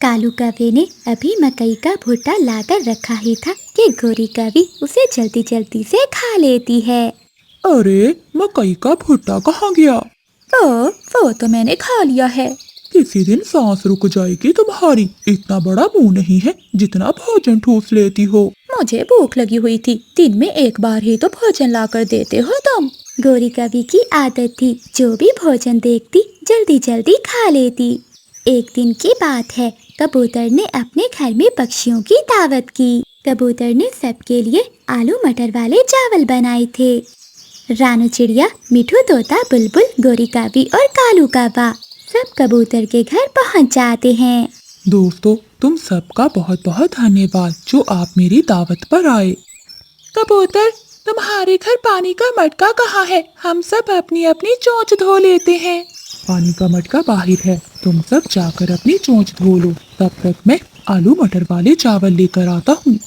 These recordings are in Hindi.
कालू कौवे ने अभी मकई का भुट्टा लाकर रखा ही था कि गोरी कौवी उसे जल्दी जल्दी से खा लेती है। अरे मकई का भुट्टा कहाँ गया? वो तो मैंने खा लिया है। किसी दिन सांस रुक जाएगी तुम्हारी। इतना बड़ा मुंह नहीं है जितना भोजन ठूस लेती हो। मुझे भूख लगी हुई थी, दिन में एक बार ही तो भोजन लाकर देते हो तुम। गोरी कौवी की आदत थी, जो भी भोजन देखती जल्दी जल्दी खा लेती। एक दिन की बात है, कबूतर ने अपने घर में पक्षियों की दावत की। कबूतर ने सबके लिए आलू मटर वाले चावल बनाए थे। रानू चिड़िया, मिठू तोता, बुलबुल, गोरी कौवी और कालू कौवा सब कबूतर के घर पहुंच जाते हैं। दोस्तों, तुम सबका बहुत बहुत धन्यवाद जो आप मेरी दावत पर आए। कबूतर, तुम्हारे घर पानी का मटका कहाँ है? हम सब अपनी अपनी चोंच धो लेते हैं। पानी का मटका बाहर है, तुम सब जाकर अपनी चोंच धो लो। तब तक मैं आलू मटर वाले चावल लेकर आता हूँ।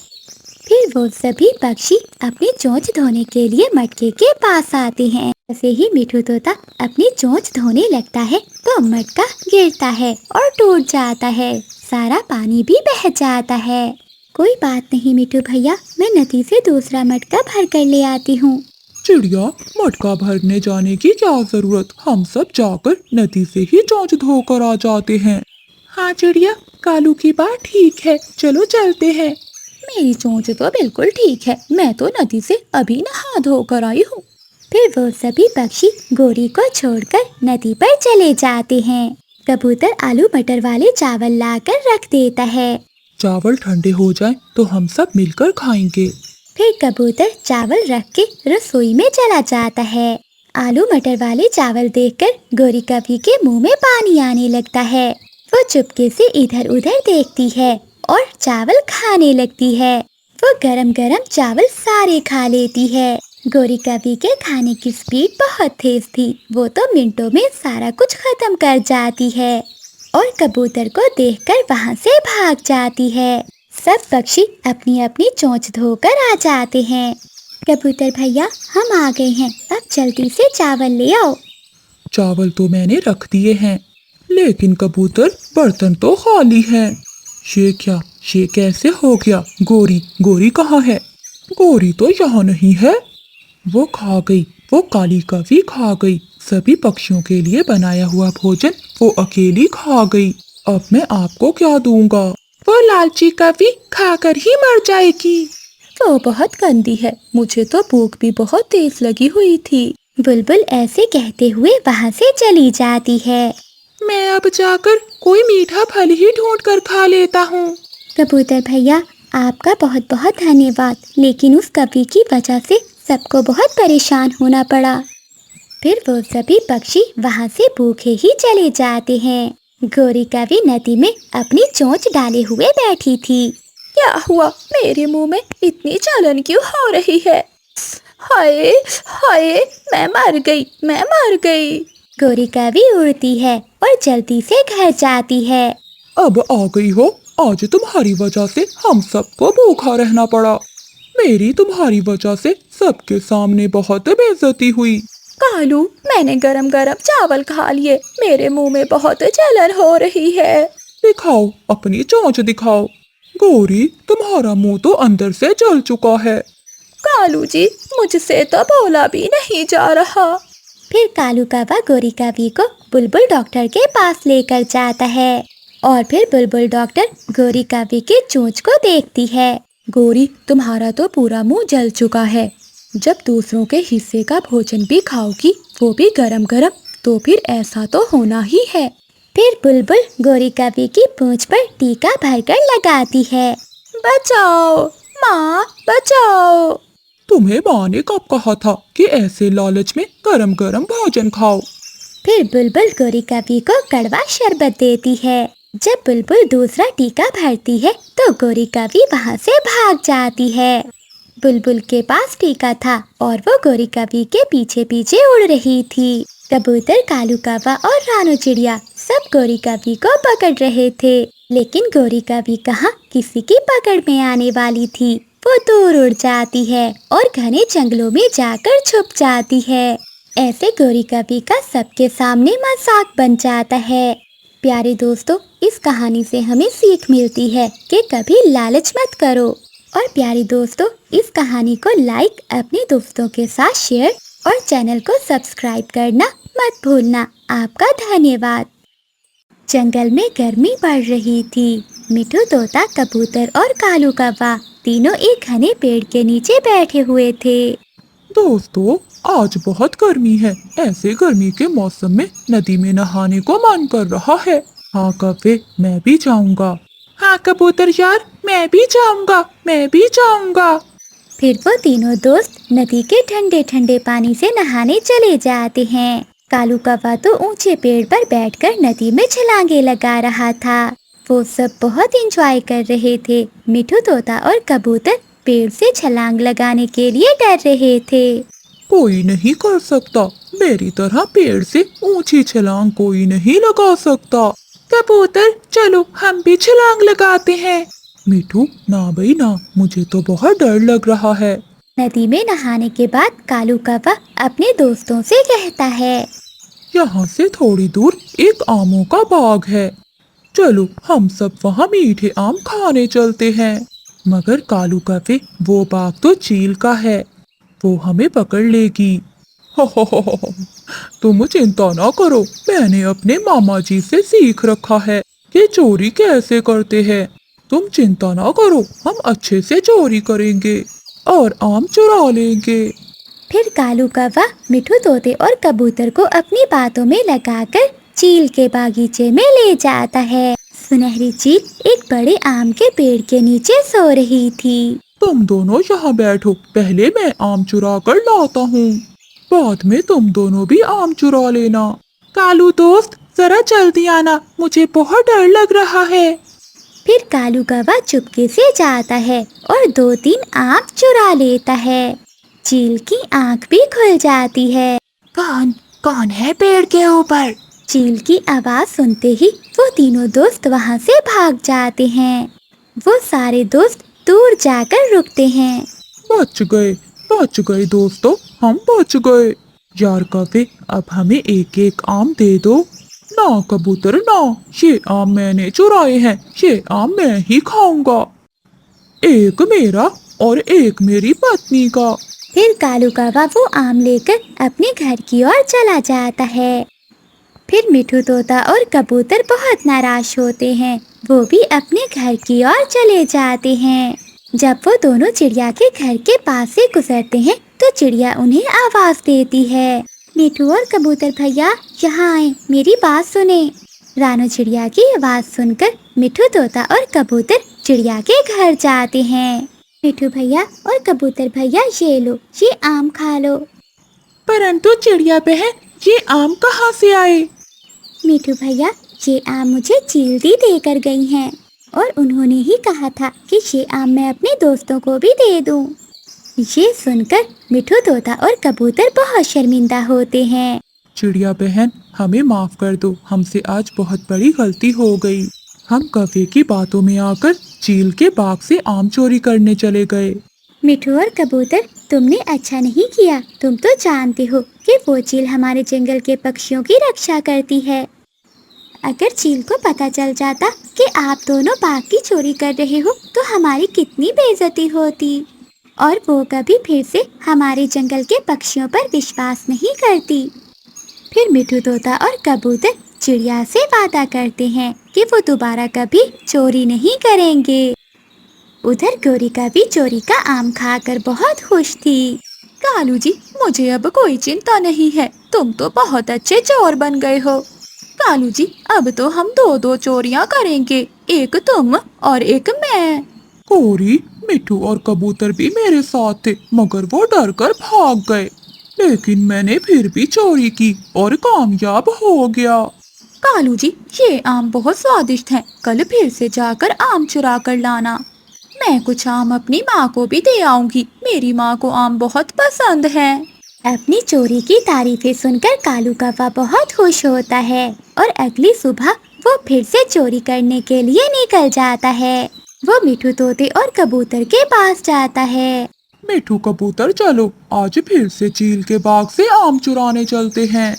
फिर वो सभी पक्षी अपनी चोंच धोने के लिए मटके के पास आते हैं। जैसे ही मिठू तोता अपनी चोंच धोने लगता है तो मटका गिरता है और टूट जाता है। सारा पानी भी बह जाता है। कोई बात नहीं मिठू भैया, मैं नदी से दूसरा मटका भर कर ले आती हूँ। चिड़िया, मटका भरने जाने की क्या जरूरत? हम सब जाकर नदी से ही चोंच धोकर आ जाते हैं। हाँ चिड़िया, कालू की बात ठीक है, चलो चलते हैं। मेरी चोंच तो बिल्कुल ठीक है, मैं तो नदी से अभी नहा धोकर आई हूँ। फिर वो सभी पक्षी गोरी को छोड़कर नदी पर चले जाते हैं। कबूतर आलू मटर वाले चावल लाकर रख देता है। चावल ठंडे हो जाएं तो हम सब मिलकर खाएंगे। फिर कबूतर चावल रख के रसोई में चला जाता है। आलू मटर वाले चावल देखकर गोरी कौवी के मुंह में पानी आने लगता है। वो चुपके से इधर उधर देखती है और चावल खाने लगती है। वो गरम गरम चावल सारे खा लेती है। गोरी कौवी के खाने की स्पीड बहुत तेज थी, वो तो मिनटों में सारा कुछ खत्म कर जाती है और कबूतर को देखकर वहाँ से भाग जाती है। सब पक्षी अपनी अपनी चोंच धोकर आ जाते हैं। कबूतर भैया, हम आ गए हैं, अब जल्दी से चावल ले आओ। चावल तो मैंने रख दिए हैं, लेकिन कबूतर बर्तन तो खाली हैं। ये क्या? ये कैसे हो गया? गोरी कहाँ है? गोरी तो यहाँ नहीं है। वो खा गई, वो काली कौवी खा गई। सभी पक्षियों के लिए बनाया हुआ भोजन वो अकेली खा गई। अब मैं आपको क्या दूंगा? वो लालची कौवी खाकर ही मर जाएगी। वो बहुत गंदी है, मुझे तो भूख भी बहुत तेज लगी हुई थी। बुलबुल ऐसे कहते हुए वहाँ से चली जाती है। मैं अब जाकर कोई मीठा फल ही ढूंढ कर खा लेता हूँ। कबूतर भैया, आपका बहुत बहुत धन्यवाद, लेकिन उस कौवी की वजह से सबको बहुत परेशान होना पड़ा। फिर वो सभी पक्षी वहाँ से भूखे ही चले जाते हैं। गोरी कौवी नदी में अपनी चोंच डाले हुए बैठी थी। क्या हुआ? मेरे मुंह में इतनी जलन क्यों हो रही है? हाय हाय, मैं मर गई। गोरी कौवी उड़ती है और जल्दी से घर जाती है। अब आ गई हो? आज तुम्हारी वजह से हम सबको भूखा रहना पड़ा। मेरी तुम्हारी वजह से सबके सामने बहुत बेइज्जती हुई। कालू, मैंने गरम गरम चावल खा लिए, मेरे मुंह में बहुत जलन हो रही है। दिखाओ, अपनी चोंच दिखाओ। गोरी, तुम्हारा मुंह तो अंदर से जल चुका है। कालू जी, मुझसे तो बोला भी नहीं जा रहा। फिर कालू कौवा गोरी कौवी को बुलबुल डॉक्टर के पास लेकर जाता है और फिर बुलबुल डॉक्टर गोरी कौवी के चोंच को देखती है। गोरी, तुम्हारा तो पूरा मुंह जल चुका है। जब दूसरों के हिस्से का भोजन भी खाओगी, वो भी गरम गरम, तो फिर ऐसा तो होना ही है। फिर बुलबुल गोरी कौवी की पूंछ पर टीका भरकर लगाती है। बचाओ माँ, बचाओ। तुम्हें माँ ने कब कहा था कि ऐसे लालच में गरम गरम भोजन खाओ? फिर बुलबुल गोरी कौवी को कड़वा शरबत देती है। जब बुलबुल दूसरा टीका भरती है तो गोरी कौवी वहाँ से भाग जाती है। बुलबुल के पास टीका था और वो गोरी कौवी के पीछे पीछे उड़ रही थी। कबूतर, कालू कौवा और रानू चिड़िया सब गोरी कौवी को पकड़ रहे थे, लेकिन गोरी कौवी कहाँ किसी की पकड़ में आने वाली थी। वो दूर उड़ जाती है और घने जंगलों में जाकर छुप जाती है। ऐसे गोरी कौवी का सबके सामने मजाक बन जाता है। प्यारे दोस्तों, इस कहानी से हमें सीख मिलती है कि कभी लालच मत करो। और प्यारी दोस्तों, इस कहानी को लाइक, अपने दोस्तों के साथ शेयर और चैनल को सब्सक्राइब करना मत भूलना। आपका धन्यवाद। जंगल में गर्मी बढ़ रही थी। मिठू तोता, कबूतर और कालू कौवा तीनों एक घने पेड़ के नीचे बैठे हुए थे। दोस्तों, आज बहुत गर्मी है। ऐसे गर्मी के मौसम में नदी में नहाने को मन कर रहा है। हाँ कौवे, मैं भी जाऊंगा। हाँ कबूतर यार, मैं भी जाऊंगा, मैं भी जाऊंगा। फिर वो तीनों दोस्त नदी के ठंडे ठंडे पानी से नहाने चले जाते हैं। कालू कौवा तो ऊंचे पेड़ पर बैठकर नदी में छलांगे लगा रहा था। वो सब बहुत एंजॉय कर रहे थे। मिठू तोता और कबूतर पेड़ से छलांग लगाने के लिए डर रहे थे। कोई नहीं कर सकता, मेरी तरह पेड़ से ऊंची छलांग कोई नहीं लगा सकता। कबूतर, चलो हम भी छलांग लगाते हैं। मिठू, ना भाई ना, मुझे तो बहुत डर लग रहा है। नदी में नहाने के बाद कालू कौवा अपने दोस्तों से कहता है, यहाँ से थोड़ी दूर एक आमों का बाग है। चलो हम सब वहाँ मीठे आम खाने चलते हैं। मगर कालू कौवे, वो बाग तो चील का है, वो हमें पकड़ लेगी। हो, तुम चिंता ना करो, मैंने अपने मामा जी से सीख रखा है कि चोरी कैसे करते हैं। तुम चिंता ना करो, हम अच्छे से चोरी करेंगे और आम चुरा लेंगे। फिर कालू कौवा मिठू तोते और कबूतर को अपनी बातों में लगाकर चील के बागीचे में ले जाता है। सुनहरी चील एक बड़े आम के पेड़ के नीचे सो रही थी। तुम दोनों यहाँ बैठो, पहले मैं आम चुरा कर लाता हूँ, बाद में तुम दोनों भी आम चुरा लेना। कालू दोस्त, जरा जल्दी आना, मुझे बहुत डर लग रहा है। फिर कालू कौवा चुपके से जाता है और 2-3 आम चुरा लेता है। चील की आंख भी खुल जाती है। कौन कौन है पेड़ के ऊपर? चील की आवाज सुनते ही वो तीनों दोस्त वहाँ से भाग जाते हैं। वो सारे दोस्त दूर जाकर रुकते हैं। बच गए दोस्तों, हम बच गए। यार कौवे, अब हमें एक एक आम दे दो। ना कबूतर ना, ये आम मैंने चुराए हैं, ये आम मैं ही खाऊंगा। एक मेरा और एक मेरी पत्नी का। फिर कालू कौवा वो आम लेकर अपने घर की ओर चला जाता है। फिर मिठू तोता और कबूतर बहुत नाराज होते हैं। वो भी अपने घर की ओर चले जाते हैं। जब वो दोनों चिड़िया के घर के पास से गुजरते हैं तो चिड़िया उन्हें आवाज देती है, मिठू और कबूतर भैया, यहाँ आए, मेरी बात सुने। रानू चिड़िया की आवाज सुनकर मिठू तोता और कबूतर चिड़िया के घर जाते हैं। मिठू भैया और कबूतर भैया, ये लो, ये आम खा लो। परंतु चिड़िया बहन, ये आम कहाँ से आए? मिठू भैया, ये आम मुझे चील दी देकर गई हैं और उन्होंने ही कहा था कि ये आम मैं अपने दोस्तों को भी दे दूं। ये सुनकर मिठू तोता और कबूतर बहुत शर्मिंदा होते हैं। चिड़िया बहन, हमें माफ कर दो, हमसे आज बहुत बड़ी गलती हो गई। हम कौवे की बातों में आकर चील के बाग से आम चोरी करने चले गए। मिठू और कबूतर, तुमने अच्छा नहीं किया। तुम तो जानते हो कि वो चील हमारे जंगल के पक्षियों की रक्षा करती है। अगर चील को पता चल जाता कि आप दोनों बाग की चोरी कर रहे हो तो हमारी कितनी बेइज्जती होती, और वो कभी फिर से हमारे जंगल के पक्षियों पर विश्वास नहीं करती। फिर मिठू तोता और कबूतर चिड़िया से वादा करते हैं कि वो दोबारा कभी चोरी नहीं करेंगे। उधर गौरिका भी चोरी का आम खाकर बहुत खुश थी। कालू जी, मुझे अब कोई चिंता नहीं है, तुम तो बहुत अच्छे चोर बन गए हो। कालू जी, अब तो हम 2-2 चोरियां करेंगे, एक तुम और एक मैं। गौरी, मिठू और कबूतर भी मेरे साथ थे, मगर वो डर कर भाग गए, लेकिन मैंने फिर भी चोरी की और कामयाब हो गया। कालू जी, ये आम बहुत स्वादिष्ट हैं, कल फिर से जाकर आम चुरा कर लाना। मैं कुछ आम अपनी माँ को भी दे आऊंगी, मेरी माँ को आम बहुत पसंद है। अपनी चोरी की तारीफें सुनकर कालू कौवा बहुत खुश होता है और अगली सुबह वो फिर से चोरी करने के लिए निकल जाता है। वो मिठू तोते और कबूतर के पास जाता है। मिठू कबूतर, चलो आज फिर से चील के बाग से आम चुराने चलते हैं।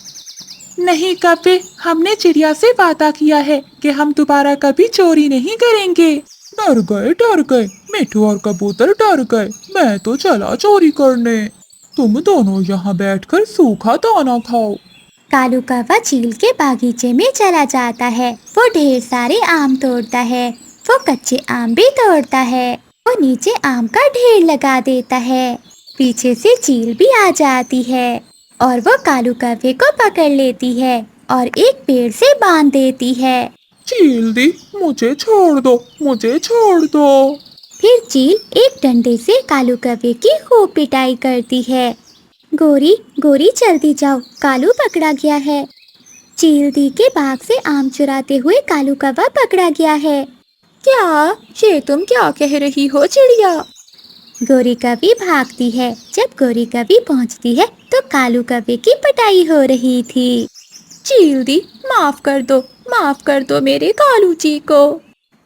नहीं कभी, हमने चिड़िया से वादा किया है कि हम दोबारा कभी चोरी नहीं करेंगे। डर गए, मिठू और कबूतर डर गए। मैं तो चला चोरी करने। तुम दोनों यहाँ बैठकर सूखा दाना खाओ। कालू कौवा चील के बागीचे में चला जाता है। वो ढेर सारे आम तोड़ता है। वो कच्चे आम भी तोड़ता है। वो नीचे आम का ढेर लगा देता है। पीछे से चील भी आ जाती है और वो कालू कौवे को पकड़ लेती है और एक पेड़ से बांध देती है। चील दी, मुझे छोड़ दो, मुझे छोड़ दो। फिर चील एक डंडे से कालू कौवे की खूब पिटाई करती है। गोरी गोरी जल्दी जाओ, कालू पकड़ा गया है। चील दी के बाग से आम चुराते हुए कालू कौवा पकड़ा गया है। क्या? ये तुम क्या कह रही हो चिड़िया? गोरी कौवी भागती है। जब गोरी कौवी पहुंचती है तो कालू कौवे की पिटाई हो रही थी। चील दी, माफ कर दो मेरे कालू जी को।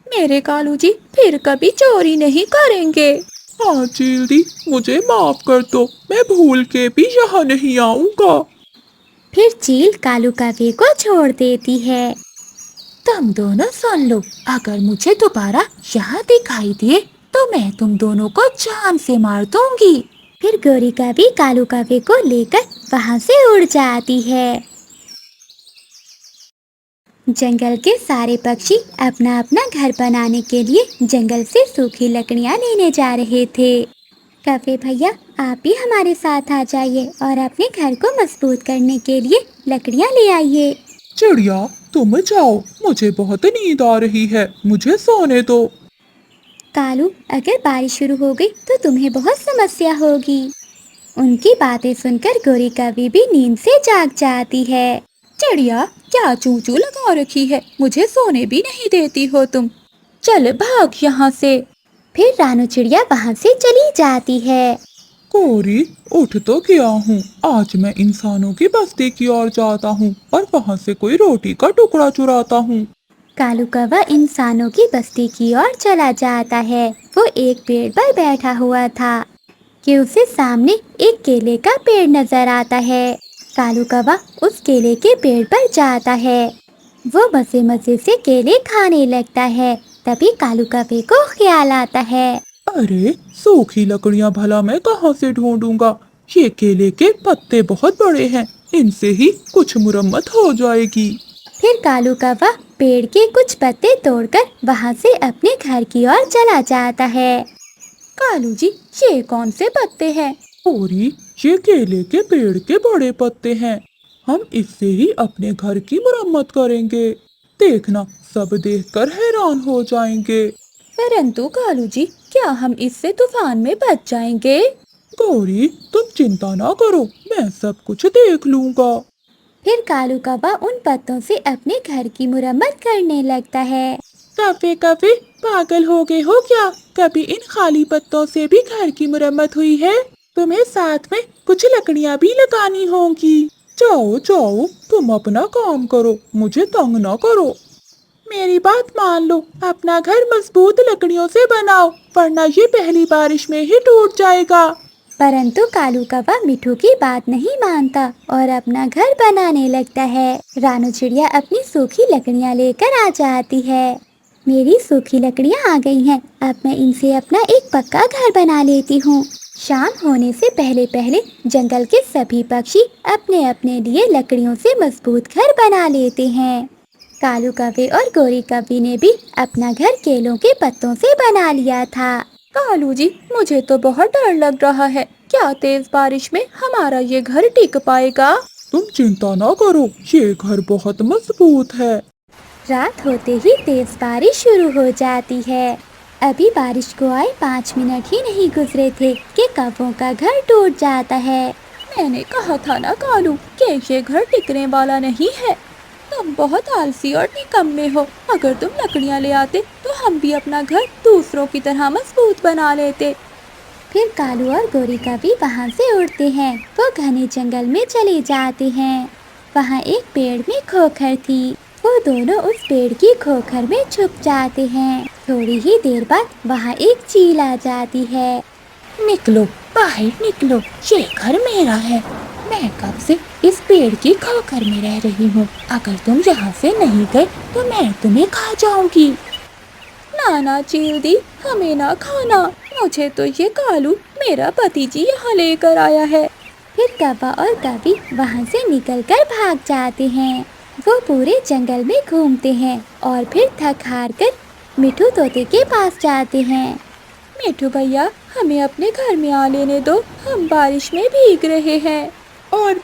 मेरे कालू जी फिर कभी चोरी नहीं करेंगे। हाँ चील दी, मुझे माफ कर दो, मैं भूल के भी यहाँ नहीं आऊँगा। फिर चील कालू कौवे को छोड़ देती है। तुम दोनों सुन लो, अगर मुझे दोबारा यहाँ दिखाई दिए तो मैं तुम दोनों को जान से मार दूंगी। फिर गोरी कौवी कालू कौवे को लेकर वहाँ से उड़ जाती है। जंगल के सारे पक्षी अपना अपना घर बनाने के लिए जंगल से सूखी लकड़ियाँ लेने जा रहे थे। कौवे भैया, आप भी हमारे साथ आ जाइए और अपने घर को मजबूत करने के लिए लकड़ियाँ ले आइए। चिड़िया, तुम जाओ, मुझे बहुत नींद आ रही है, मुझे सोने दो। कालू, अगर बारिश शुरू हो गई तो तुम्हें बहुत समस्या होगी। उनकी बातें सुनकर गोरी कौवी भी नींद से जाग जाती है। चिड़िया, क्या चू चू लगा रखी है, मुझे सोने भी नहीं देती हो तुम। चल भाग यहाँ से। फिर रानू चिड़िया वहाँ से चली जाती है। गोरी, उठ तो गया हूँ, आज मैं इंसानों की बस्ती की ओर जाता हूँ और वहाँ से कोई रोटी का टुकड़ा चुराता हूँ। कालू कौवा इंसानों की बस्ती की ओर चला जाता है। वो एक पेड़ पर बैठा हुआ था कि उसे सामने एक केले का पेड़ नजर आता है। कालू कौवा उस केले के पेड़ पर जाता है। वो मजे मजे से केले खाने लगता है। तभी कालू कौवे को ख्याल आता है। अरे, सूखी लकड़ियाँ भला मैं कहाँ से ढूंढूंगा? ये केले के पत्ते बहुत बड़े हैं, इनसे ही कुछ मुरम्मत हो जाएगी। फिर कालू कौवा पेड़ के कुछ पत्ते तोड़कर वहाँ से अपने घर की ओर चला जाता है। कालू जी, ये कौन से पत्ते हैं? गोरी, ये केले के पेड़ के बड़े पत्ते हैं, हम इससे ही अपने घर की मुरम्मत करेंगे। देखना, सब देखकर हैरान हो जाएंगे। परंतु कालू जी, क्या हम इससे तूफान में बच जाएंगे? गौरी, तुम चिंता ना करो, मैं सब कुछ देख लूंगा। फिर कालू कौवा उन पत्तों से अपने घर की मुरम्मत करने लगता है। कभी कभी पागल हो गए हो क्या? कभी इन खाली पत्तों से भी घर की मुरम्मत हुई है? तुम्हें साथ में कुछ लकड़ियाँ भी लगानी होंगी। जाओ जाओ, तुम अपना काम करो, मुझे तंग ना करो। मेरी बात मान लो, अपना घर मजबूत लकड़ियों से बनाओ, वरना ये पहली बारिश में ही टूट जाएगा। परंतु कालू कौवा मिठू की बात नहीं मानता और अपना घर बनाने लगता है। रानू चिड़िया अपनी सूखी लकड़ियाँ लेकर आ जाती है। मेरी सूखी लकड़ियाँ आ गई हैं, अब मैं इनसे अपना एक पक्का घर बना लेती हूँ। शाम होने से पहले पहले जंगल के सभी पक्षी अपने अपने लिए लकड़ियों से मजबूत घर बना लेते हैं। कालू कौवे और गोरी कौवी ने भी अपना घर केलों के पत्तों से बना लिया था। कालू जी, मुझे तो बहुत डर लग रहा है, क्या तेज बारिश में हमारा ये घर टिक पाएगा? तुम चिंता ना करो, ये घर बहुत मजबूत है। रात होते ही तेज बारिश शुरू हो जाती है। अभी बारिश को आए 5 मिनट ही नहीं गुजरे थे कि कौवों का घर टूट जाता है। मैंने कहा था ना कालू कि ये घर टिकने वाला नहीं है। तुम बहुत आलसी और निकम्मे हो। अगर तुम लकड़ियाँ ले आते तो हम भी अपना घर दूसरों की तरह मजबूत बना लेते। फिर कालू और गोरी कौवी वहाँ से उड़ते हैं। वो घने जंगल में चले जाते हैं। वहाँ एक पेड़ में खोखर थी। वो दोनों उस पेड़ की खोखर में छुप जाते हैं। थोड़ी ही देर बाद वहाँ एक चील आ जाती है। निकलो, बाहर निकलो, ये घर मेरा है। मैं कब से इस पेड़ की खोखर में रह रही हूँ। अगर तुम यहाँ से नहीं गए तो मैं तुम्हें खा जाऊंगी। नाना चील दी, हमें ना खाना, मुझे तो ये कालू मेरा पति जी यहाँ लेकर आया है। फिर कौवा और कवि वहाँ से निकलकर भाग जाते हैं। वो पूरे जंगल में घूमते हैं और फिर थक हार कर मिठू तोते के पास जाते हैं। मिठू भैया, हमें अपने घर में आ लेने दो, हम बारिश में भीग रहे हैं। और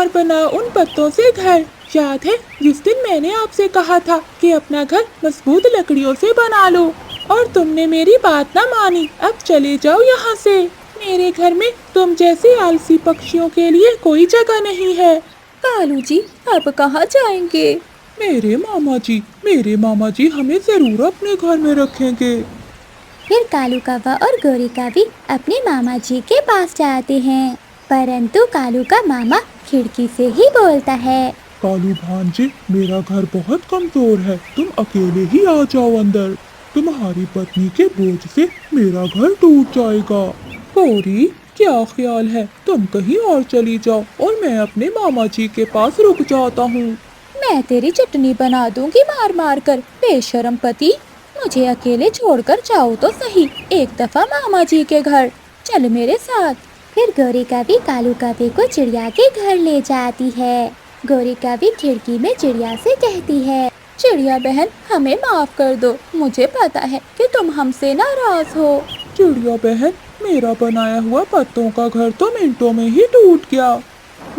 बनाओ उन पत्तों से घर। याद है जिस दिन मैंने आपसे कहा था कि अपना घर मजबूत लकड़ियों से बना लो, और तुमने मेरी बात ना मानी। अब चले जाओ यहाँ से। मेरे घर में तुम जैसे आलसी पक्षियों के लिए कोई जगह नहीं है। कालू जी, अब कहाँ जाएंगे? मेरे मामा जी हमें जरूर अपने घर में रखेंगे। फिर कालू कौवा और गोरी कवि अपने मामा जी के पास जाते हैं, परंतु कालू का मामा खिड़की से ही बोलता है। कालू भांजे, मेरा घर बहुत कमजोर है, तुम अकेले ही आ जाओ अंदर। तुम्हारी पत्नी के बोझ से मेरा घर टूट जाएगा। गौरी, क्या ख्याल है, तुम कहीं और चली जाओ और मैं अपने मामा जी के पास रुक जाता हूँ। मैं तेरी चटनी बना दूंगी मार मार कर, बेशरम पति। मुझे अकेले छोड़कर जाओ तो सही, एक दफा मामा जी के घर चल मेरे साथ। फिर गोरी कवि कालू कवि को चिड़िया के घर ले जाती है। गोरी कवि खिड़की में चिड़िया से कहती है, चिड़िया बहन, हमें माफ कर दो, मुझे पता है कि तुम हमसे नाराज हो। चिड़िया बहन, मेरा बनाया हुआ पत्तों का घर तो मिनटों में ही टूट गया।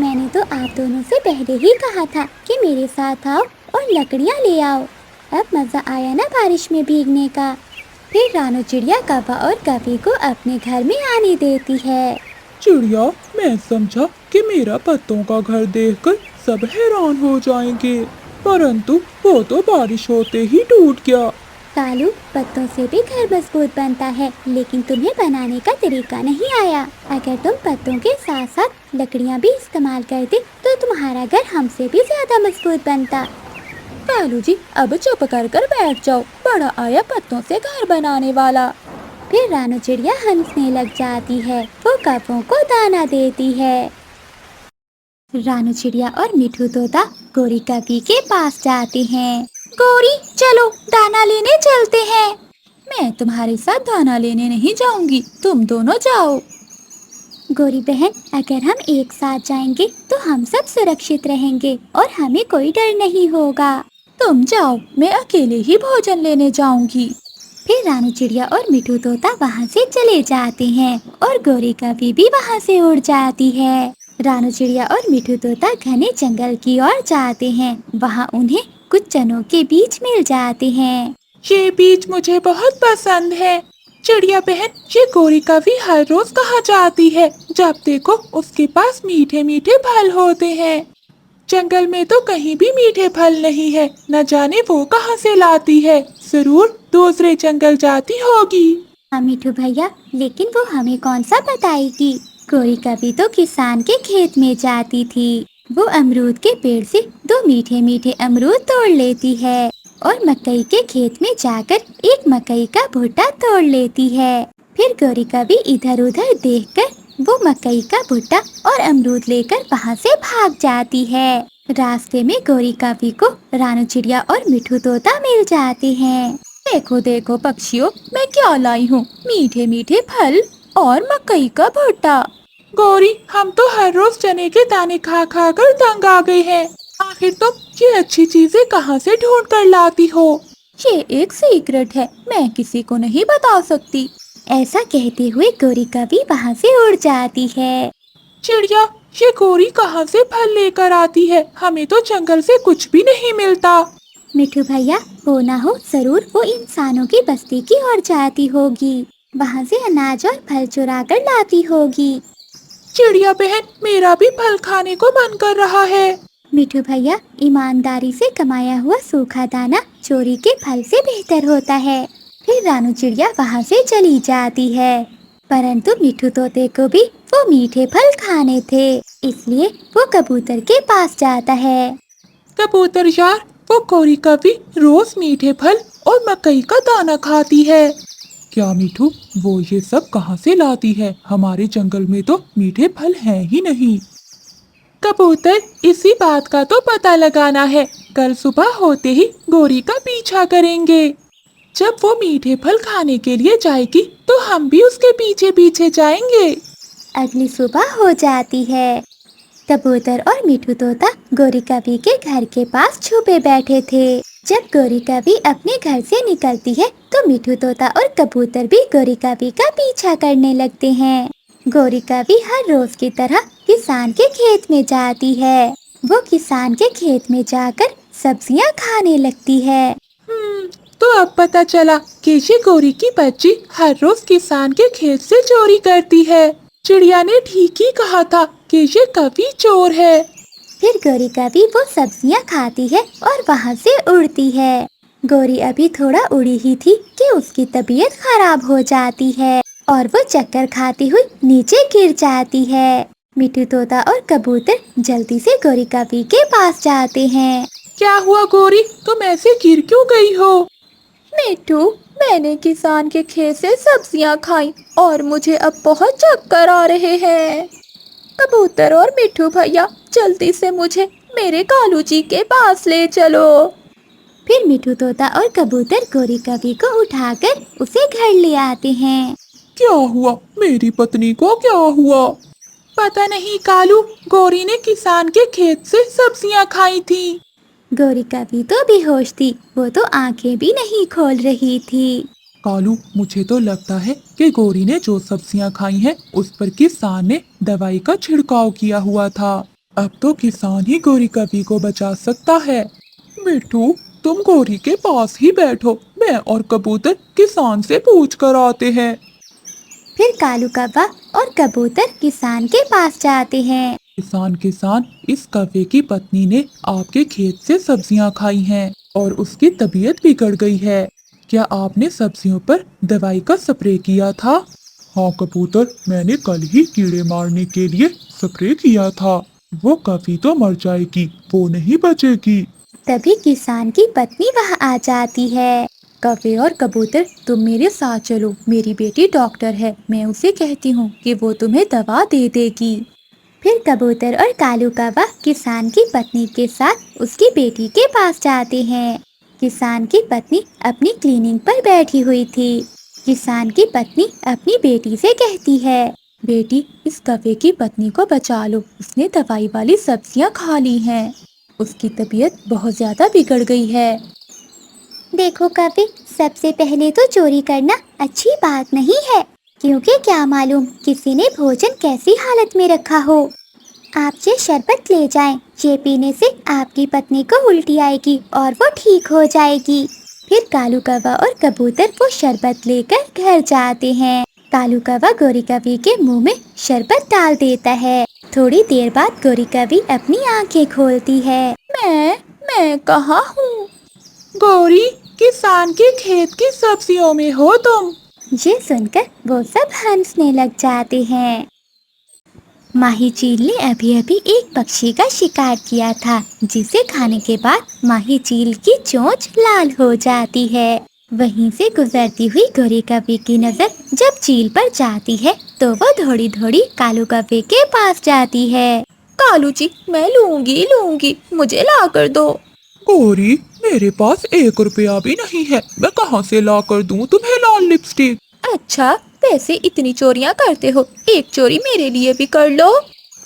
मैंने तो आप दोनों से पहले ही कहा था कि मेरे साथ आओ और लकड़ियाँ ले आओ। अब मजा आया ना बारिश में भीगने का। फिर रानू चिड़िया कौवा और कवि को अपने घर में आने देती है। चिड़िया, मैं समझा कि मेरा पत्तों का घर देखकर सब हैरान हो जाएंगे, परंतु वो तो बारिश होते ही टूट गया। कालू, पत्तों से भी घर मजबूत बनता है, लेकिन तुम्हें बनाने का तरीका नहीं आया। अगर तुम पत्तों के साथ साथ लकड़ियाँ भी इस्तेमाल करते तो तुम्हारा घर हमसे भी ज्यादा मजबूत बनता। कालू जी, अब चुप कर कर बैठ जाओ, बड़ा आया पत्तों से घर बनाने वाला। फिर रानू चिड़िया हंसने लग जाती है। वो कौवों को दाना देती है। रानू चिड़िया और मिठू तोता गोरी कवि के पास जाते हैं। गोरी, चलो दाना लेने चलते हैं। मैं तुम्हारे साथ दाना लेने नहीं जाऊंगी, तुम दोनों जाओ। गोरी बहन, अगर हम एक साथ जाएंगे तो हम सब सुरक्षित रहेंगे और हमें कोई डर नहीं होगा। तुम जाओ, मैं अकेले ही भोजन लेने जाऊंगी। फिर रानू चिड़िया और मिठू तोता वहाँ से चले जाते हैं और गोरी कवि भी वहाँ से उड़ जाती है। रानू चिड़िया और मिठू तोता घने जंगल की ओर जाते हैं। वहाँ उन्हें कुछ चनों के बीज मिल जाते हैं। ये बीज मुझे बहुत पसंद है। चिड़िया बहन, ये गोरी कवि हर रोज कहाँ जाती है? जब देखो उसके पास मीठे मीठे फल होते हैं। जंगल में तो कहीं भी मीठे फल नहीं है, न जाने वो कहाँ से लाती है। जरूर दूसरे जंगल जाती होगी। हाँ मिठू भैया, लेकिन वो हमें कौन सा बताएगी? गोरी कवि तो किसान के खेत में जाती थी। वो अमरूद के पेड़ से 2 मीठे मीठे अमरूद तोड़ लेती है और मकई के खेत में जाकर एक मकई का भुट्टा तोड़ लेती है। फिर गोरी कवि इधर उधर देखकर वो मकई का भुट्टा और अमरूद लेकर वहाँ से भाग जाती है। रास्ते में गोरी कवि को रानू चिड़िया और मिठू तोता मिल जाते हैं। देखो देखो पक्षियों, मैं क्या लाई हूँ, मीठे मीठे फल और मकई का भुट्टा। गौरी, हम तो हर रोज चने के दाने खा खा कर तंग आ गए हैं। आखिर तुम ये अच्छी चीजें कहाँ से ढूंढ कर लाती हो? ये एक सीक्रेट है, मैं किसी को नहीं बता सकती। ऐसा कहते हुए गोरी कवि वहाँ से उड़ जाती है। चिड़िया, ये गोरी कहाँ से फल लेकर आती है? हमें तो जंगल से कुछ भी नहीं मिलता। मिठू भैया, हो ना हो जरूर वो इंसानों की बस्ती की ओर जाती होगी। वहाँ से अनाज और फल चुरा कर लाती होगी। चिड़िया बहन, मेरा भी फल खाने को मन कर रहा है। मिठू भैया, ईमानदारी से कमाया हुआ सूखा दाना चोरी के फल से बेहतर होता है। फिर रानू चिड़िया वहाँ से चली जाती है, परंतु मिठू तोते को भी वो मीठे फल खाने थे, इसलिए वो कबूतर के पास जाता है। कबूतर यार, वो गोरी कवि रोज मीठे फल और मकई का दाना खाती है। क्या मिठू, वो ये सब कहाँ से लाती है? हमारे जंगल में तो मीठे फल हैं ही नहीं। कबूतर, इसी बात का तो पता लगाना है। कल सुबह होते ही गोरी का पीछा करेंगे। जब वो मीठे फल खाने के लिए जाएगी तो हम भी उसके पीछे पीछे जाएंगे। अगली सुबह हो जाती है। कबूतर और मिठू तोता गोरी कवि के घर के पास छुपे बैठे थे। जब गोरी कवि अपने घर से निकलती है तो मिठू तोता और कबूतर भी गोरी कवि का पीछा करने लगते हैं। गोरी कवि हर रोज की तरह किसान के खेत में जाती है। वो किसान के खेत में जाकर सब्जियां खाने लगती है। तो अब पता चला कि ये गोरी की बच्ची हर रोज किसान के खेत से चोरी करती है। चिड़िया ने ठीक ही कहा था कि ये कवि चोर है। फिर गोरी कवि वो सब्जियां खाती है और वहाँ से उड़ती है। गोरी अभी थोड़ा उड़ी ही थी कि उसकी तबीयत खराब हो जाती है और वो चक्कर खाती हुई नीचे गिर जाती है। मिठू तोता और कबूतर जल्दी से गोरी कवि के पास जाते हैं। क्या हुआ गोरी, तुम ऐसे गिर क्यों गई हो? मिठू, मैंने किसान के खेत से सब्जियां खाई और मुझे अब बहुत चक्कर आ रहे हैं। कबूतर और मिठू भैया, जल्दी से मुझे मेरे कालू जी के पास ले चलो। फिर मिठू तोता और कबूतर गोरी कवि को उठाकर उसे घर ले आते हैं। क्या हुआ, मेरी पत्नी को क्या हुआ? पता नहीं कालू, गोरी ने किसान के खेत से सब्जियां खाई थी। गोरी कवि तो बेहोश थी, वो तो आंखें भी नहीं खोल रही थी। कालू, मुझे तो लगता है कि गोरी ने जो सब्जियां खाई हैं उस पर किसान ने दवाई का छिड़काव किया हुआ था। अब तो किसान ही गोरी कवि को बचा सकता है। मिठू, तुम गोरी के पास ही बैठो, मैं और कबूतर किसान से पूछ कर आते हैं। फिर कालू कौवा और कबूतर किसान के पास जाते हैं। किसान किसान, इस कौवे की पत्नी ने आपके खेत से सब्जियां खाई हैं और उसकी तबीयत बिगड़ गई है। क्या आपने सब्जियों पर दवाई का स्प्रे किया था? हाँ कबूतर, मैंने कल ही कीड़े मारने के लिए स्प्रे किया था। वो कौवी तो मर जाएगी, वो नहीं बचेगी। तभी किसान की पत्नी वहाँ आ जाती है। कौवे और कबूतर, तुम मेरे साथ चलो, मेरी बेटी डॉक्टर है, मैं उसे कहती हूँ कि वो तुम्हें दवा दे देगी। फिर कबूतर और कालू कौवा किसान की पत्नी के साथ उसकी बेटी के पास जाते हैं। किसान की पत्नी अपनी क्लीनिक पर बैठी हुई थी। किसान की पत्नी अपनी बेटी से कहती है, बेटी, इस कौवे की पत्नी को बचा लो, उसने दवाई वाली सब्जियां खा ली हैं। उसकी तबीयत बहुत ज्यादा बिगड़ गई है। देखो कवि, सबसे पहले तो चोरी करना अच्छी बात नहीं है, क्योंकि क्या मालूम किसी ने भोजन कैसी हालत में रखा हो। आप ये शरबत ले जाएं, ये पीने से आपकी पत्नी को उल्टी आएगी और वो ठीक हो जाएगी। फिर कालू कौवा और कबूतर वो शरबत लेकर घर जाते हैं। कालू कौवा गोरी कवि के मुंह में शरबत डाल देता है। थोड़ी देर बाद गोरी कवि अपनी आंखें खोलती है। मैं कहाँ हूँ? गौरी, किसान के खेत की सब्जियों में हो तुम। ये सुनकर वो सब हंसने लग जाते हैं। माही चील ने अभी अभी एक पक्षी का शिकार किया था, जिसे खाने के बाद माही चील की चोंच लाल हो जाती है। वहीं से गुजरती हुई गोरी कौवे की नजर जब चील पर जाती है तो वो दौड़ी दौड़ी कालू कौवे के पास जाती है। कालू जी, मैं लूंगी, मुझे ला कर दो। गौरी, मेरे पास 1 रुपया भी नहीं है, मैं कहाँ से ला कर दूँ तुम्हें लाल लिपस्टिक? अच्छा, वैसे इतनी चोरियां करते हो, एक चोरी मेरे लिए भी कर लो।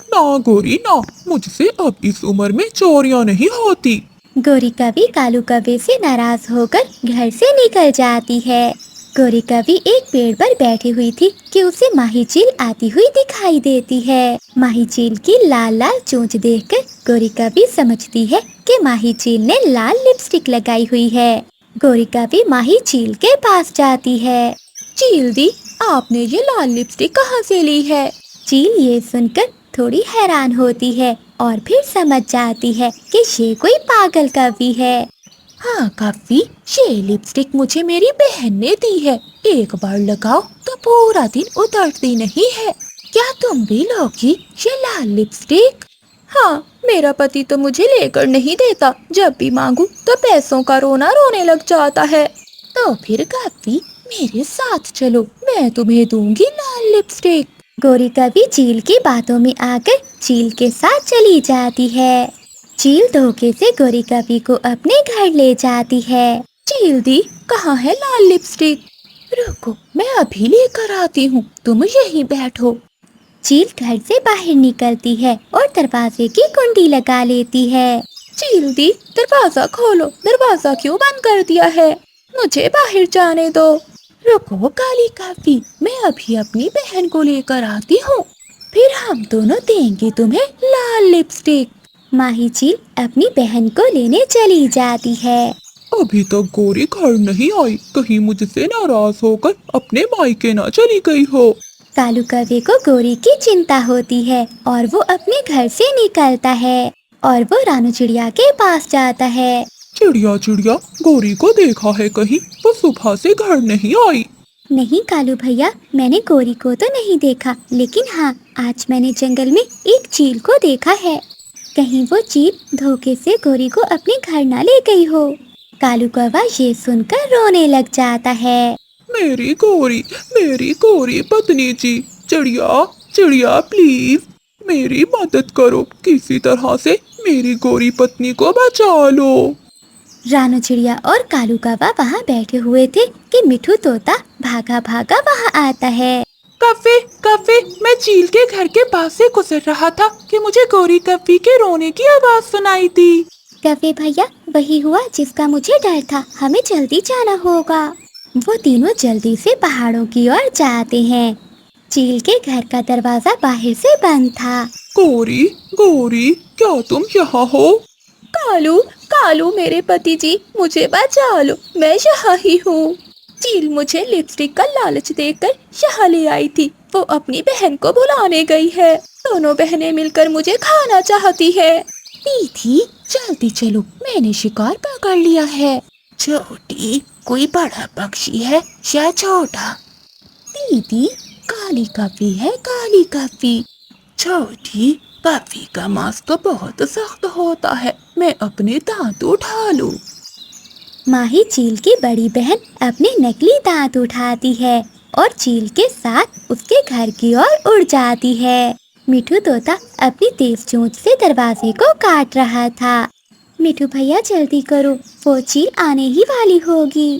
ना गौरी ना, मुझसे अब इस उम्र में चोरियां नहीं होती। गोरी कवि कालू कौवे से नाराज होकर घर से निकल जाती है। गोरी कवि एक पेड़ पर बैठी हुई थी कि उसे माही चील आती हुई दिखाई देती है। माही चील की लाल लाल चोंच देखकर गोरी कवि समझती है कि माही चील ने लाल लिपस्टिक लगाई हुई है। गोरी कवि माही चील के पास जाती है। चील दी, आपने ये लाल लिपस्टिक कहाँ से ली है? चील ये सुनकर थोड़ी हैरान होती है और फिर समझ जाती है कि ये कोई पागल कवि है। हाँ कवि, ये लिपस्टिक मुझे मेरी बहन ने दी है, एक बार लगाओ तो पूरा दिन उतरती नहीं है। क्या तुम भी लोगी ये लाल लिपस्टिक? हाँ, मेरा पति तो मुझे लेकर नहीं देता, जब भी मांगू तो पैसों का रोना रोने लग जाता है। तो फिर कवि, मेरे साथ चलो, मैं तुम्हें दूंगी लाल लिपस्टिक। गोरी कभी चील की बातों में आकर चील के साथ चली जाती है। चील धोखे से गोरी कभी को अपने घर ले जाती है। चील दी, कहाँ है लाल लिपस्टिक? रुको, मैं अभी लेकर आती हूँ, तुम यहीं बैठो। चील घर से बाहर निकलती है और दरवाजे की कुंडी लगा लेती है। चील दी, दरवाजा खोलो, दरवाजा क्यों बंद कर दिया है? मुझे बाहर जाने दो। रुको काली काफी, मैं अभी अपनी बहन को लेकर आती हूँ, फिर हम दोनों देंगे तुम्हें लाल लिपस्टिक। माही चील अपनी बहन को लेने चली जाती है। अभी तक गोरी घर नहीं आई, कहीं मुझसे नाराज होकर अपने मायके ना चली गई हो। कालू कौवे को गोरी की चिंता होती है और वो अपने घर से निकलता है और वो रानू चिड़िया के पास जाता है। चिड़िया चिड़िया, गोरी को देखा है कहीं? वो सुबह से घर नहीं आई। नहीं कालू भैया, मैंने गोरी को तो नहीं देखा, लेकिन हाँ, आज मैंने जंगल में एक चील को देखा है। कहीं वो चील धोखे से गोरी को अपने घर ना ले गई हो। कालू कौवा ये सुनकर रोने लग जाता है। मेरी गोरी पत्नी जी, चिड़िया चिड़िया प्लीज मेरी मदद करो, किसी तरह से मेरी गोरी पत्नी को बचा लो। रानू चिड़िया और कालू कौवा वहाँ बैठे हुए थे कि मिठू तोता भागा भागा वहाँ आता है। कव्वे कव्वे, मैं चील के घर के पास से गुजर रहा था कि मुझे गोरी कव्वी के रोने की आवाज सुनाई दी। कव्वे भैया, वही हुआ जिसका मुझे डर था, हमें जल्दी जाना होगा। वो तीनों जल्दी से पहाड़ों की ओर जाते हैं। चील के घर का दरवाजा बाहर से बंद था। गोरी गोरी, क्या तुम यहाँ हो? कालू कालू मेरे पति जी, मुझे बचा लो, मैं यहाँ ही हूँ। चील मुझे लिपस्टिक का लालच देकर यहाँ ले आई थी, वो अपनी बहन को बुलाने गई है। दोनों बहनें मिलकर मुझे खाना चाहती है। दीदी जल्दी चलो, मैंने शिकार पकड़ लिया है। छोटी, कोई बड़ा पक्षी है या छोटा? दीदी, काली काफी है, काली काफी। छोटी, काफी का मांस तो बहुत सख्त होता है, मैं अपने दांत उठा लूं। माही चील की बड़ी बहन अपने नकली दांत उठाती है और चील के साथ उसके घर की ओर उड़ जाती है। मिठू तोता अपनी तेज चोंच से दरवाजे को काट रहा था। मिठू भैया जल्दी करो, वो चील आने ही वाली होगी।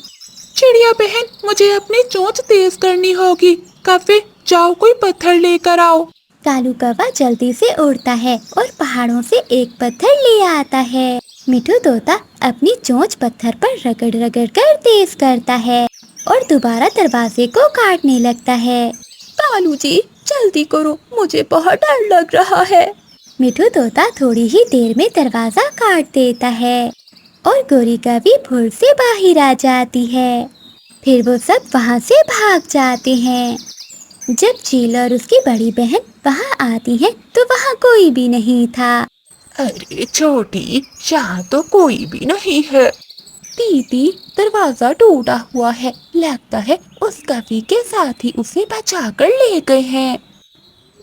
चिड़िया बहन, मुझे अपनी चोंच तेज करनी होगी। कव्वे, जाओ कोई पत्थर लेकर आओ। कालू कौवा जल्दी से उड़ता है और पहाड़ों से एक पत्थर ले आता है। मिठू तोता अपनी चोंच पत्थर पर रगड़ रगड़ कर तेज करता है और दोबारा दरवाजे को काटने लगता है। कालू जी जल्दी करो, मुझे बहुत डर लग रहा है। मिठू तोता थोड़ी ही देर में दरवाजा काट देता है और गोरी कभी भूल से बाहर आ जाती है। फिर वो सब वहाँ से भाग जाते हैं। जब चील और उसकी बड़ी बहन वहाँ आती है तो वहाँ कोई भी नहीं था। अरे छोटी, यहाँ तो कोई भी नहीं है। दीदी, दरवाजा टूटा हुआ है, लगता है उस कवि के साथ ही उसे बचा कर ले गए हैं।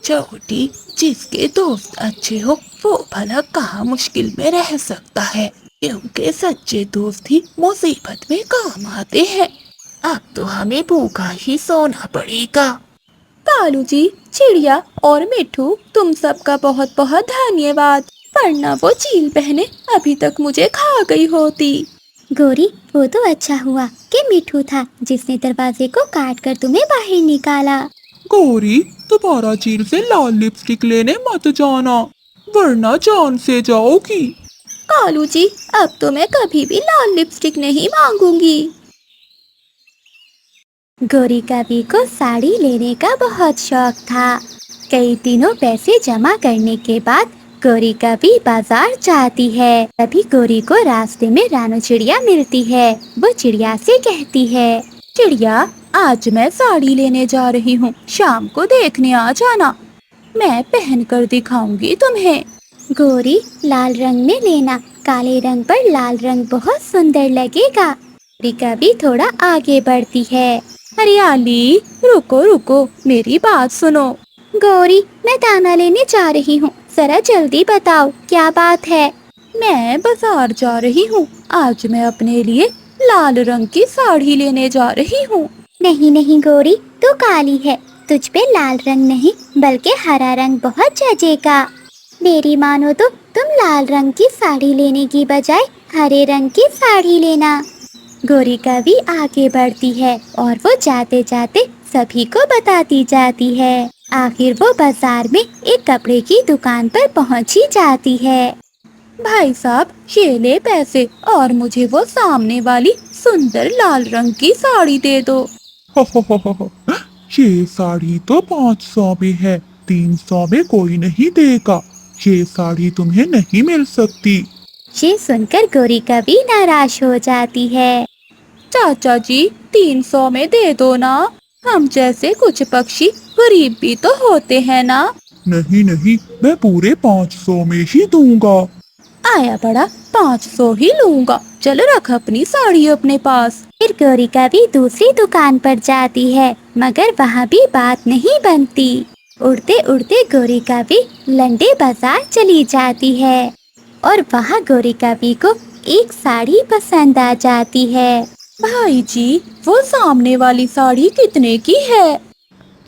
छोटी, जिसके दोस्त अच्छे हो वो भला कहाँ मुश्किल में रह सकता है, क्योंकि सच्चे दोस्त ही मुसीबत में काम आते हैं। अब तो हमें भूखा ही सोना पड़ेगा। कालू जी, चिड़िया और मिठू, तुम सबका बहुत बहुत धन्यवाद, वरना वो चील बहनें अभी तक मुझे खा गई होती। गोरी, वो तो अच्छा हुआ कि मिठू था जिसने दरवाजे को काट कर तुम्हें बाहर निकाला। गोरी, दोबारा चील से लाल लिपस्टिक लेने मत जाना, वरना जान से जाओगी। कालू जी, अब तो मैं कभी भी लाल लिपस्टिक नहीं मांगूंगी। गोरी कवि को साड़ी लेने का बहुत शौक था। कई दिनों पैसे जमा करने के बाद गोरी कवि बाजार जाती है। तभी गोरी को रास्ते में रानू चिड़िया मिलती है। वो चिड़िया से कहती है, चिड़िया, आज मैं साड़ी लेने जा रही हूँ, शाम को देखने आ जाना, मैं पहन कर दिखाऊंगी तुम्हें। गोरी, लाल रंग में लेना, काले रंग पर लाल रंग बहुत सुंदर लगेगा। गोरी कवि थोड़ा आगे बढ़ती है। हरियाली, रुको रुको, मेरी बात सुनो। गोरी, मैं दाना लेने जा रही हूँ, जरा जल्दी बताओ क्या बात है। मैं बाजार जा रही हूँ, आज मैं अपने लिए लाल रंग की साड़ी लेने जा रही हूँ। नहीं नहीं गोरी, तू काली है, तुझ पे लाल रंग नहीं बल्कि हरा रंग बहुत जचेगा। मेरी मानो तो तुम लाल रंग की साड़ी लेने की बजाय हरे रंग की साड़ी लेना। गौरी कवि आगे बढ़ती है और वो जाते जाते सभी को बताती जाती है। आखिर वो बाजार में एक कपड़े की दुकान पर पहुंची जाती है। भाई साहब, ये ले पैसे और मुझे वो सामने वाली सुंदर लाल रंग की साड़ी दे दो। हो, ये साड़ी तो 500 में है, 300 में कोई नहीं देगा। ये साड़ी तुम्हें नहीं मिल सकती। ये सुनकर गौरी कवि नाराज हो जाती है। चाचा जी, 300 में दे दो ना। हम जैसे कुछ पक्षी गरीब भी तो होते हैं ना। नहीं नहीं, मैं पूरे 500 में ही दूंगा। आया बड़ा, 500 ही लूंगा। चल रख अपनी साड़ी अपने पास। फिर गौरी कवि दूसरी दुकान पर जाती है, मगर वहाँ भी बात नहीं बनती। उड़ते उड़ते गौरी कवि लंडे बाजार चली जाती है और वहाँ गौरी कवि को एक साड़ी पसंद आ जाती है। भाई जी, वो सामने वाली साड़ी कितने की है?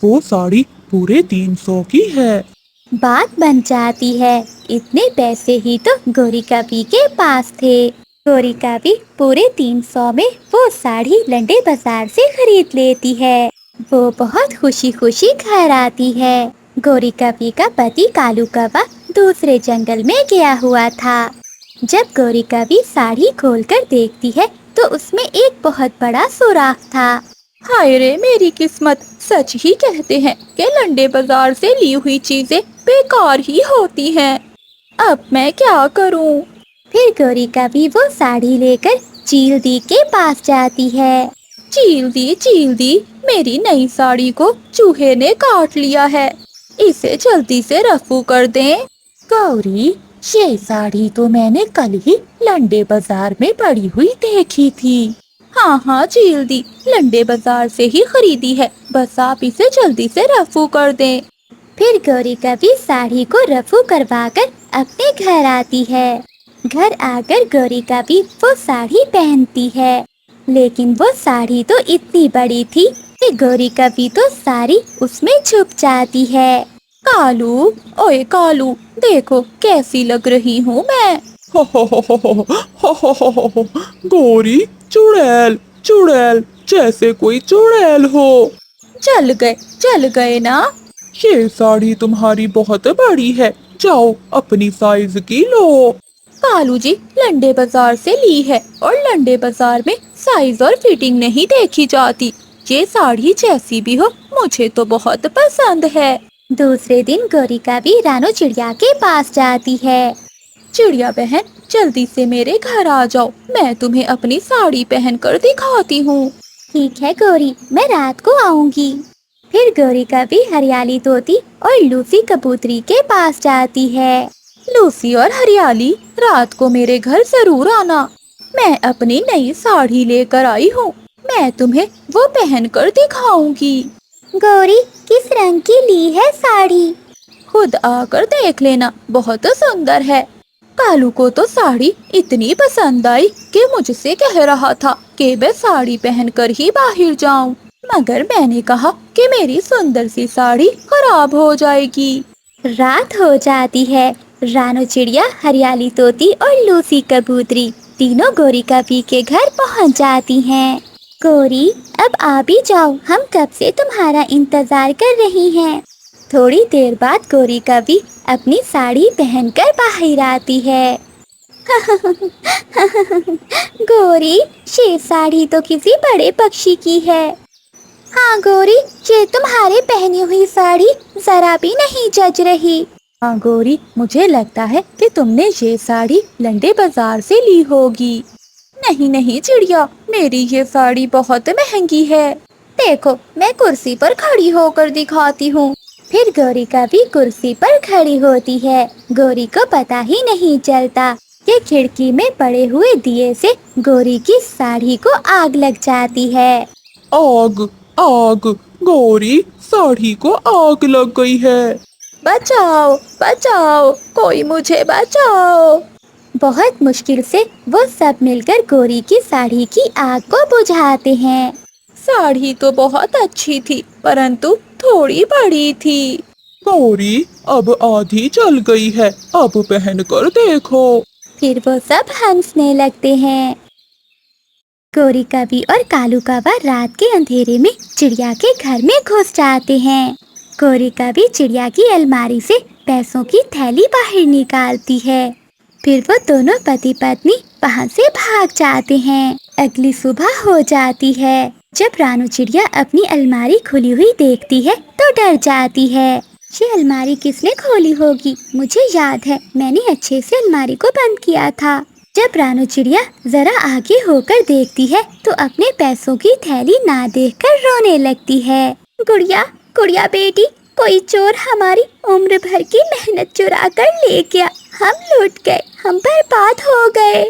वो साड़ी पूरे 300 की है। बात बन जाती है। इतने पैसे ही तो गौरी कवि के पास थे। गौरी कवि पूरे 300 में वो साड़ी लंडे बाजार से खरीद लेती है। वो बहुत खुशी खुशी घर आती है। गौरी कवि का पति कालू कौवा दूसरे जंगल में गया हुआ था। जब गौरी कवि साड़ी खोलकर देखती है तो उसमें एक बहुत बड़ा सुराख था। हाय रे मेरी किस्मत, सच ही कहते हैं कि लंडे बाजार से ली हुई चीजें बेकार ही होती हैं। अब मैं क्या करूं? फिर गौरी कवि वो साड़ी लेकर चील दी के पास जाती है। चील दी, मेरी नई साड़ी को चूहे ने काट लिया है। इसे जल्दी से रफू कर दें। गौरी, ये साड़ी तो मैंने कल ही लंडे बाजार में पड़ी हुई देखी थी। हाँ चील दी, लंडे बाजार से ही खरीदी है। बस आप इसे जल्दी से रफू कर दें। फिर गौरी कवि साड़ी को रफू करवाकर अपने घर आती है। घर आकर गौरी कवि वो साड़ी पहनती है, लेकिन वो साड़ी तो इतनी बड़ी थी कि गौरी कवि तो साड़ी उसमें छुप जाती है। कालू, ओए कालू, देखो कैसी लग रही हूँ मैं। हो, गौरी, चुड़ैल चुड़ैल, जैसे कोई चुड़ैल हो। चल गए ना। ये साड़ी तुम्हारी बहुत बड़ी है, जाओ अपनी साइज की लो। कालू जी, लंडे बाजार से ली है और लंडे बाजार में साइज और फिटिंग नहीं देखी जाती। ये साड़ी जैसी भी हो मुझे तो बहुत पसंद है। दूसरे दिन गौरी कवि रानो चिड़िया के पास जाती है। चिड़िया बहन, जल्दी से मेरे घर आ जाओ, मैं तुम्हें अपनी साड़ी पहनकर दिखाती हूँ। ठीक है गौरी, मैं रात को आऊंगी। फिर गौरी कवि हरियाली तोती और लूसी कबूतरी के पास जाती है। लूसी और हरियाली, रात को मेरे घर जरूर आना। मैं अपनी नई साड़ी लेकर आई हूँ, मैं तुम्हें वो पहनकर दिखाऊंगी। गौरी, किस रंग की ली है साड़ी? खुद आकर देख लेना, बहुत सुंदर है। कालू को तो साड़ी इतनी पसंद आई कि मुझसे कह रहा था कि मैं साड़ी पहनकर ही बाहर जाऊं, मगर मैंने कहा कि मेरी सुंदर सी साड़ी खराब हो जाएगी। रात हो जाती है। रानो चिड़िया, हरियाली तोती और लूसी कबूतरी तीनों गौरी कवि के घर पहुंच जाती हैं। गौरी, अब आ भी जाओ, हम कब से तुम्हारा इंतजार कर रही हैं। थोड़ी देर बाद गौरी कवि अपनी साड़ी पहनकर बाहर आती है। गौरी, ये साड़ी तो किसी बड़े पक्षी की है। हाँ गौरी, ये तुम्हारे पहनी हुई साड़ी जरा भी नहीं जच रही। हाँ गौरी, मुझे लगता है कि तुमने ये साड़ी लंडे बाजार से ली होगी। नहीं चिड़िया, मेरी ये साड़ी बहुत महंगी है। देखो, मैं कुर्सी पर खड़ी होकर दिखाती हूँ। फिर गौरी कवि कुर्सी पर खड़ी होती है। गौरी को पता ही नहीं चलता कि खिड़की में पड़े हुए दिए से गौरी की साड़ी को आग लग जाती है। आग आग, गौरी, साड़ी को आग लग गई है। बचाओ बचाओ, कोई मुझे बचाओ। बहुत मुश्किल से वो सब मिलकर गौरी की साड़ी की आग को बुझाते हैं। साड़ी तो बहुत अच्छी थी, परंतु थोड़ी बड़ी थी। गौरी, अब आधी जल गई है, अब पहन कर देखो। फिर वो सब हंसने लगते हैं। गौरी कवि और कालू कौवा रात के अंधेरे में चिड़िया के घर में घुस जाते हैं। गौरी कवि चिड़िया की अलमारी से पैसों की थैली बाहर निकालती है। फिर वो दोनों पति पत्नी वहाँ से भाग जाते हैं। अगली सुबह हो जाती है। जब रानू चिड़िया अपनी अलमारी खुली हुई देखती है तो डर जाती है। ये अलमारी किसने खोली होगी? मुझे याद है, मैंने अच्छे से अलमारी को बंद किया था। जब रानू चिड़िया जरा आगे होकर देखती है तो अपने पैसों की थैली ना देखकर रोने लगती है। गुड़िया, गुड़िया बेटी, कोई चोर हमारी उम्र भर की मेहनत चुरा कर ले गया। हम लूट गए, हम बर्बाद हो गए।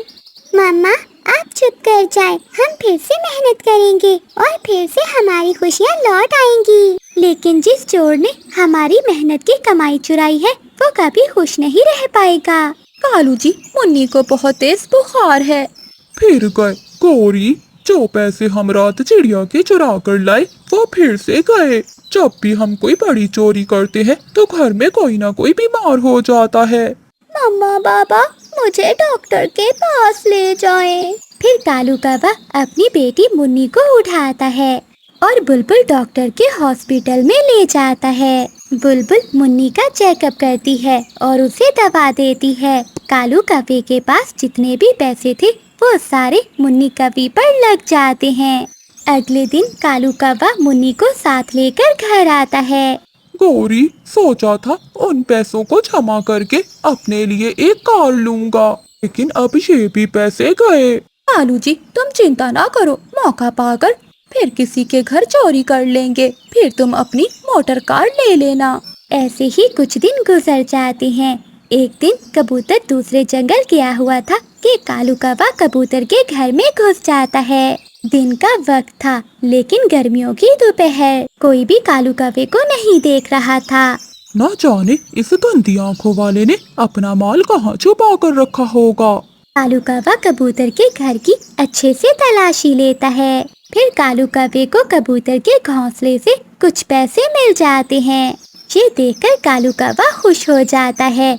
मम्मा, आप चुप कर जाएं, हम फिर से मेहनत करेंगे और फिर से हमारी खुशियाँ लौट आएंगी। लेकिन जिस चोर ने हमारी मेहनत की कमाई चुराई है वो कभी खुश नहीं रह पाएगा। कालू जी, मुन्नी को बहुत तेज बुखार है। फिर गए गौरी, जो पैसे हम रात चिड़िया के चुरा कर लाए वो फिर से गए। जब भी हम कोई बड़ी चोरी करते हैं तो घर में कोई ना कोई बीमार हो जाता है। मम्मा पापा, मुझे डॉक्टर के पास ले जाएं। फिर कालू कौवा अपनी बेटी मुन्नी को उठाता है और बुलबुल डॉक्टर के हॉस्पिटल में ले जाता है। बुलबुल मुन्नी का चेकअप करती है और उसे दवा देती है। कालू कौवे के पास जितने भी पैसे थे वो सारे मुन्नी कौवे पर लग जाते हैं। अगले दिन कालू कौवा मुन्नी को साथ लेकर घर आता है। गौरी, सोचा था उन पैसों को जमा करके अपने लिए एक कार लूंगा, लेकिन अब ये भी पैसे गए। कालू जी, तुम चिंता ना करो, मौका पाकर फिर किसी के घर चोरी कर लेंगे, फिर तुम अपनी मोटर कार ले लेना। ऐसे ही कुछ दिन गुजर जाते हैं। एक दिन कबूतर दूसरे जंगल गया हुआ था कि कालू कौवा कबूतर के घर में घुस जाता है। दिन का वक्त था लेकिन गर्मियों की दोपहर। कोई भी कालू कौवे को नहीं देख रहा था। न जाने इस गंदी आंखों वाले ने अपना माल कहाँ छुपा कर रखा होगा। कालू कौवा कबूतर के घर की अच्छे से तलाशी लेता है। फिर कालू कौवे को कबूतर के घोंसले से कुछ पैसे मिल जाते हैं। ये देखकर कालू कौवा खुश हो जाता है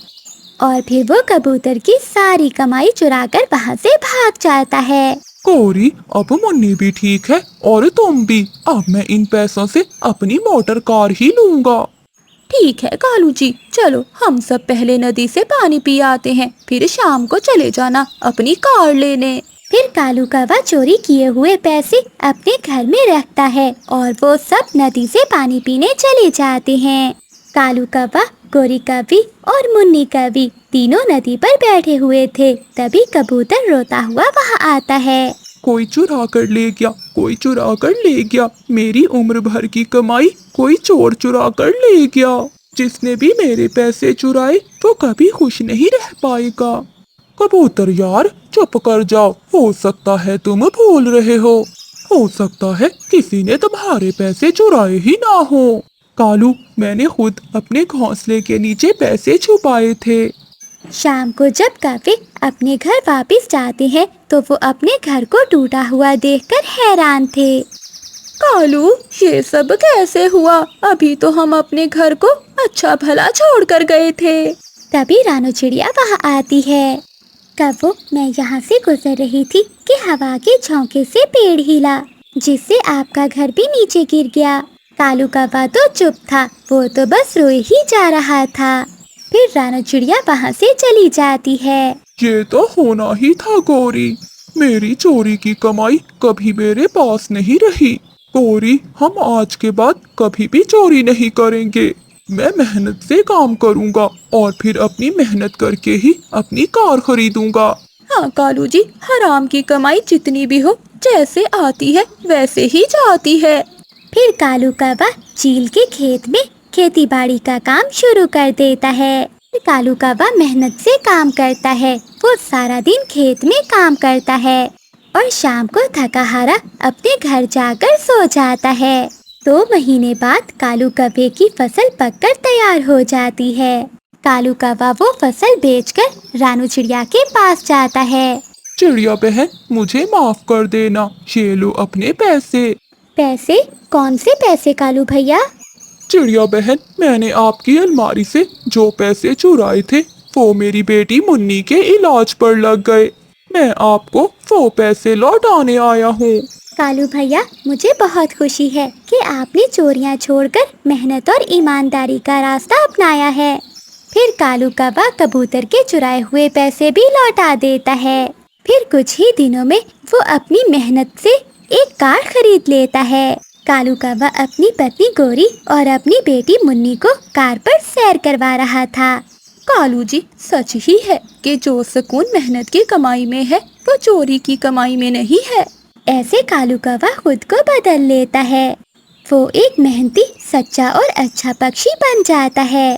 और फिर वो कबूतर की सारी कमाई चुराकर वहाँ से भाग जाता है। गौरी, अब मुन्नी भी ठीक है और तुम भी। अब मैं इन पैसों से अपनी मोटर कार ही लूंगा। ठीक है कालू जी, चलो हम सब पहले नदी से पानी पी आते हैं, फिर शाम को चले जाना अपनी कार लेने। फिर कालू कौवा चोरी किए हुए पैसे अपने घर में रखता है और वो सब नदी से पानी पीने चले जाते हैं। कालू कौवा, गौरी कवि और मुन्नी कवि तीनों नदी पर बैठे हुए थे। तभी कबूतर रोता हुआ वहाँ आता है। कोई चुरा कर ले गया, कोई चुरा कर ले गया, मेरी उम्र भर की कमाई कोई चोर चुरा कर ले गया। जिसने भी मेरे पैसे चुराए वो कभी खुश नहीं रह पाएगा। कबूतर यार, चुप कर जाओ, हो सकता है तुम भूल रहे हो सकता है किसी ने तुम्हारे पैसे चुराए ही ना हो। कालू, मैंने खुद अपने घोंसले के नीचे पैसे छुपाए थे। शाम को जब कौवे अपने घर वापस जाते हैं तो वो अपने घर को टूटा हुआ देखकर हैरान थे। कालू, ये सब कैसे हुआ? अभी तो हम अपने घर को अच्छा भला छोड़ कर गए थे। तभी रानू चिड़िया वहाँ आती है। कव्वो, मैं यहाँ से गुजर रही थी कि हवा के झोंके से पेड़ हिला, जिससे आपका घर भी नीचे गिर गया। कालू कौवा तो चुप था, वो तो बस रोए ही जा रहा था। फिर रानू चिड़िया वहाँ से चली जाती है। ये तो होना ही था गौरी, मेरी चोरी की कमाई कभी मेरे पास नहीं रही। गौरी, हम आज के बाद कभी भी चोरी नहीं करेंगे। मैं मेहनत से काम करूँगा और फिर अपनी मेहनत करके ही अपनी कार खरीदूंगा। हाँ कालू जी, हराम की कमाई जितनी भी हो, जैसे आती है वैसे ही जाती है। फिर कालू कौवा चील के खेत में खेती बाड़ी का काम शुरू कर देता है। कालू कौवा मेहनत से काम करता है। वो सारा दिन खेत में काम करता है और शाम को थका हारा अपने घर जाकर सो जाता है। 2 महीने बाद कालू कौवे की फसल पककर तैयार हो जाती है। कालू कौवा वो फसल बेचकर रानू चिड़िया के पास जाता है। चिड़िया बहन, मुझे माफ कर देना, ये लो अपने पैसे। पैसे? कौन से पैसे कालू भैया? चिड़िया बहन, मैंने आपकी अलमारी से जो पैसे चुराए थे वो मेरी बेटी मुन्नी के इलाज पर लग गए। मैं आपको वो पैसे लौटाने आया हूँ। कालू भैया, मुझे बहुत खुशी है कि आपने चोरियां छोड़कर मेहनत और ईमानदारी का रास्ता अपनाया है। फिर कालू कौवा कबूतर के चुराए हुए पैसे भी लौटा देता है। फिर कुछ ही दिनों में वो अपनी मेहनत से एक कार खरीद लेता है। कालू कौवा अपनी पत्नी गोरी और अपनी बेटी मुन्नी को कार पर सैर करवा रहा था। कालू जी, सच ही है कि जो सुकून मेहनत की कमाई में है वो चोरी की कमाई में नहीं है। ऐसे कालू कौवा खुद को बदल लेता है। वो एक मेहनती, सच्चा और अच्छा पक्षी बन जाता है।